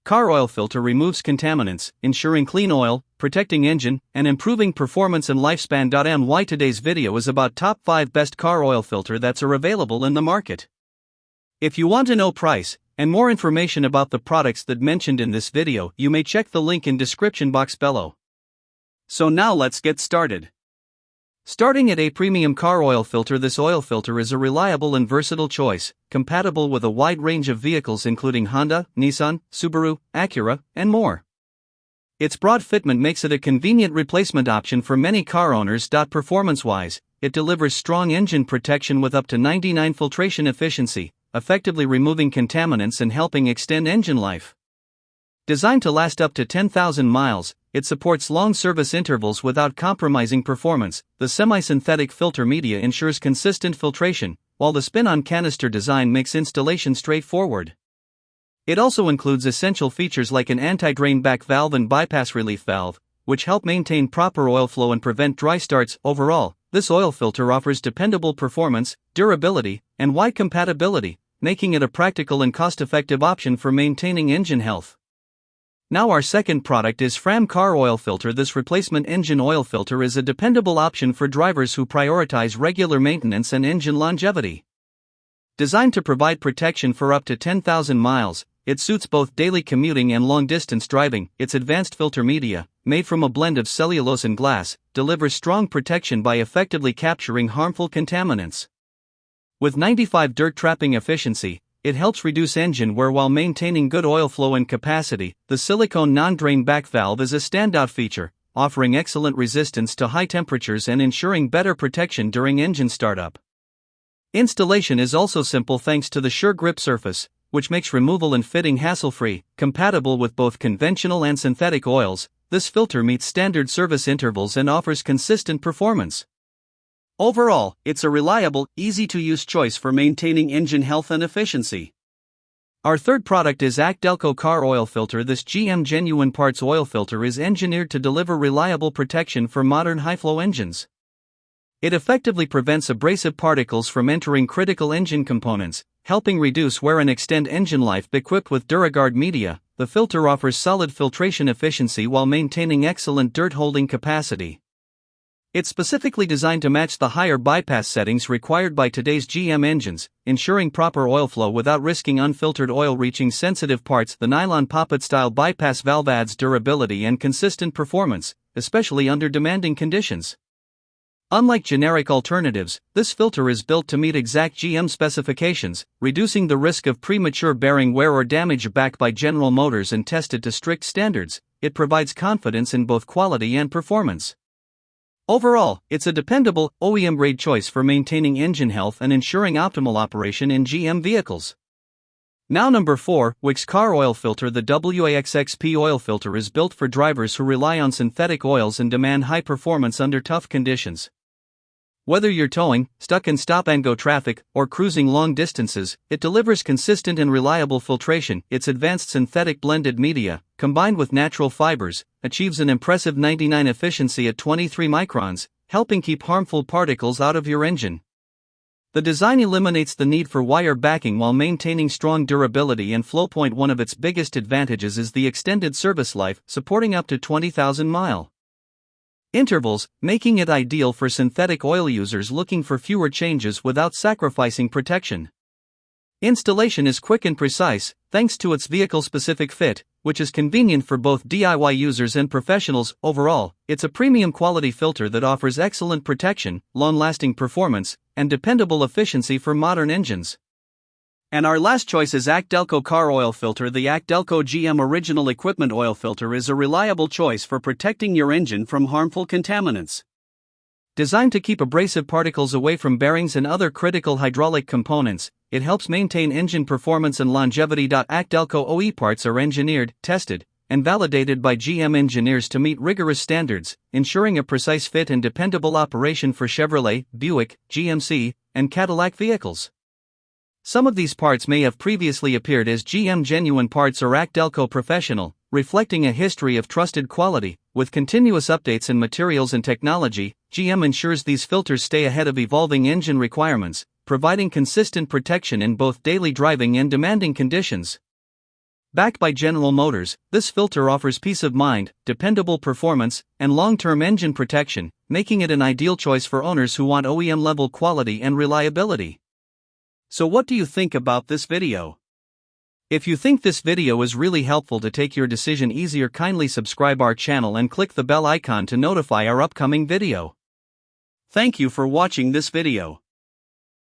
Car Oil Filter removes contaminants, ensuring clean oil, protecting engine, and improving performance and lifespan. My today's video is about top 5 best car oil filter that are available in the market. If you want to know price and more information about the products that mentioned in this video, you may check the link in description box below. So now let's get started. Starting at a premium car oil filter. This oil filter is a reliable and versatile choice, compatible with a wide range of vehicles including Honda, Nissan, Subaru, Acura, and more. Its broad fitment makes it a convenient replacement option for many car owners. Performance-wise, it delivers strong engine protection with up to 99 filtration efficiency, effectively removing contaminants and helping extend engine life. Designed to last up to 10,000 miles, it supports long service intervals without compromising performance. The semi-synthetic filter media ensures consistent filtration, while the spin-on canister design makes installation straightforward. It also includes essential features like an anti-drain back valve and bypass relief valve, which help maintain proper oil flow and prevent dry starts. Overall, this oil filter offers dependable performance, durability, and wide compatibility, making it a practical and cost-effective option for maintaining engine health. Now our second product is Fram Car Oil Filter. This replacement engine oil filter is a dependable option for drivers who prioritize regular maintenance and engine longevity. Designed to provide protection for up to 10,000 miles, it suits both daily commuting and long-distance driving. Its advanced filter media, made from a blend of cellulose and glass, delivers strong protection by effectively capturing harmful contaminants. With 95 dirt trapping efficiency, it helps reduce engine wear while maintaining good oil flow and capacity. The silicone non-drain back valve is a standout feature, offering excellent resistance to high temperatures and ensuring better protection during engine startup. Installation is also simple thanks to the sure grip surface, which makes removal and fitting hassle-free. Compatible with both conventional and synthetic oils, this filter meets standard service intervals and offers consistent performance. Overall, it's a reliable, easy-to-use choice for maintaining engine health and efficiency. Our third product is ACDelco Car Oil Filter. This GM Genuine Parts oil filter is engineered to deliver reliable protection for modern high-flow engines. It effectively prevents abrasive particles from entering critical engine components, helping reduce wear and extend engine life. Equipped with DuraGuard media, the filter offers solid filtration efficiency while maintaining excellent dirt-holding capacity. It's specifically designed to match the higher bypass settings required by today's GM engines, ensuring proper oil flow without risking unfiltered oil reaching sensitive parts. The nylon poppet-style bypass valve adds durability and consistent performance, especially under demanding conditions. Unlike generic alternatives, this filter is built to meet exact GM specifications, reducing the risk of premature bearing wear or damage. Backed by General Motors and tested to strict standards, it provides confidence in both quality and performance. Overall, it's a dependable, OEM-grade choice for maintaining engine health and ensuring optimal operation in GM vehicles. Now number 4, WIX Car Oil Filter. The WIX XP Oil Filter is built for drivers who rely on synthetic oils and demand high performance under tough conditions. Whether you're towing, stuck in stop-and-go traffic, or cruising long distances, it delivers consistent and reliable filtration. Its advanced synthetic blended media, combined with natural fibers, achieves an impressive 99 efficiency at 23 microns, helping keep harmful particles out of your engine. The design eliminates the need for wire backing while maintaining strong durability and flow. One of its biggest advantages is the extended service life, supporting up to 20,000 mile intervals, making it ideal for synthetic oil users looking for fewer changes without sacrificing protection. Installation is quick and precise, thanks to its vehicle-specific fit, which is convenient for both DIY users and professionals. Overall, it's a premium quality filter that offers excellent protection, long-lasting performance, and dependable efficiency for modern engines. And our last choice is ACDelco Car Oil Filter. The ACDelco GM Original Equipment Oil Filter is a reliable choice for protecting your engine from harmful contaminants. Designed to keep abrasive particles away from bearings and other critical hydraulic components, it helps maintain engine performance and longevity. ACDelco OE parts are engineered, tested, and validated by GM engineers to meet rigorous standards, ensuring a precise fit and dependable operation for Chevrolet, Buick, GMC, and Cadillac vehicles. Some of these parts may have previously appeared as GM Genuine Parts or ACDelco Professional, reflecting a history of trusted quality. With continuous updates in materials and technology, GM ensures these filters stay ahead of evolving engine requirements, providing consistent protection in both daily driving and demanding conditions. Backed by General Motors, this filter offers peace of mind, dependable performance, and long-term engine protection, making it an ideal choice for owners who want OEM-level quality and reliability. So what do you think about this video? If you think this video is really helpful to take your decision easier, kindly subscribe our channel and click the bell icon to notify our upcoming video. Thank you for watching this video.